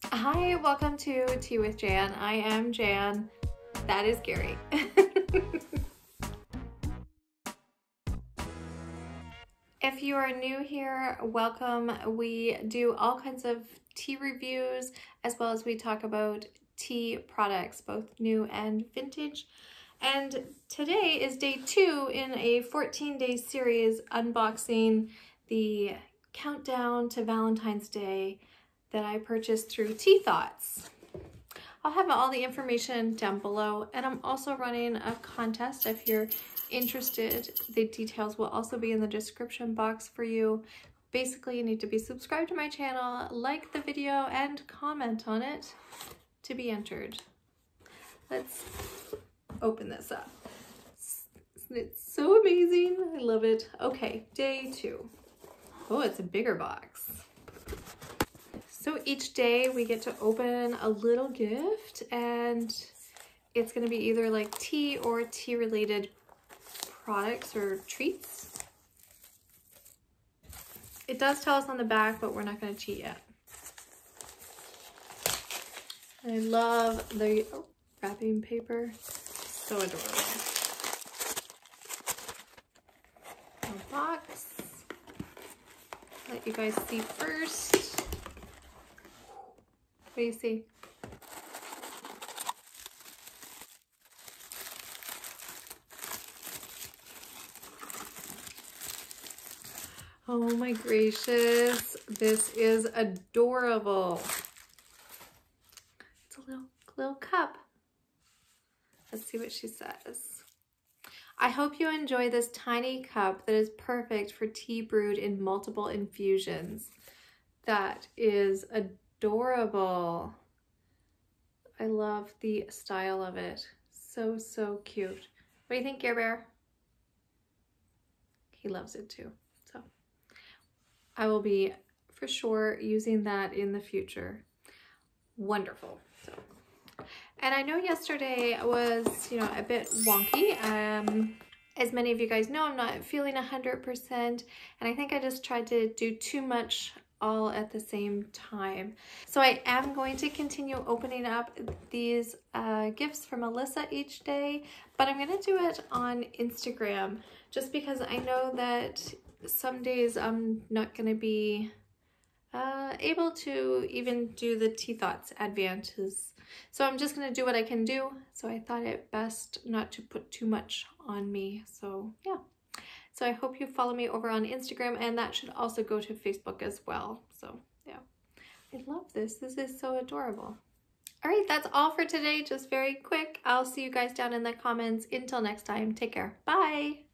Hi, welcome to Tea with Jann. I am Jann. That is Gary. If you are new here, welcome. We do all kinds of tea reviews as well as we talk about tea products, both new and vintage. And today is day 2 in a 14-day series unboxing the countdown to Valentine's Day that I purchased through Tea Thoughts. I'll have all the information down below, and I'm also running a contest if you're interested. The details will also be in the description box for you. Basically, you need to be subscribed to my channel, like the video, and comment on it to be entered. Let's open this up. It's so amazing. I love it. Okay, day 2. Oh, it's a bigger box. So each day we get to open a little gift, and it's going to be either like tea or tea related products or treats. It does tell us on the back, but we're not going to cheat yet. I love the wrapping paper. So adorable. A box. Let you guys see first. What do you see? Oh my gracious, this is adorable. It's a little cup. Let's see what she says. I hope you enjoy this tiny cup that is perfect for tea brewed in multiple infusions. That is adorable. I love the style of it. So, so cute. What do you think, Care Bear? He loves it too. So I will be for sure using that in the future. Wonderful. So, and I know yesterday was, a bit wonky. As many of you guys know, I'm not feeling 100%, and I think I just tried to do too much all at the same time. So I am going to continue opening up these gifts from Alyssa each day, but I'm going to do it on Instagram just because I know that some days I'm not going to be able to even do the Tea Thoughts advances. So I'm just going to do what I can do. So I thought it best not to put too much on me. So yeah. So I hope you follow me over on Instagram, and that should also go to Facebook as well. So yeah, I love this. This is so adorable. All right, that's all for today. Just very quick. I'll see you guys down in the comments. Until next time, take care. Bye.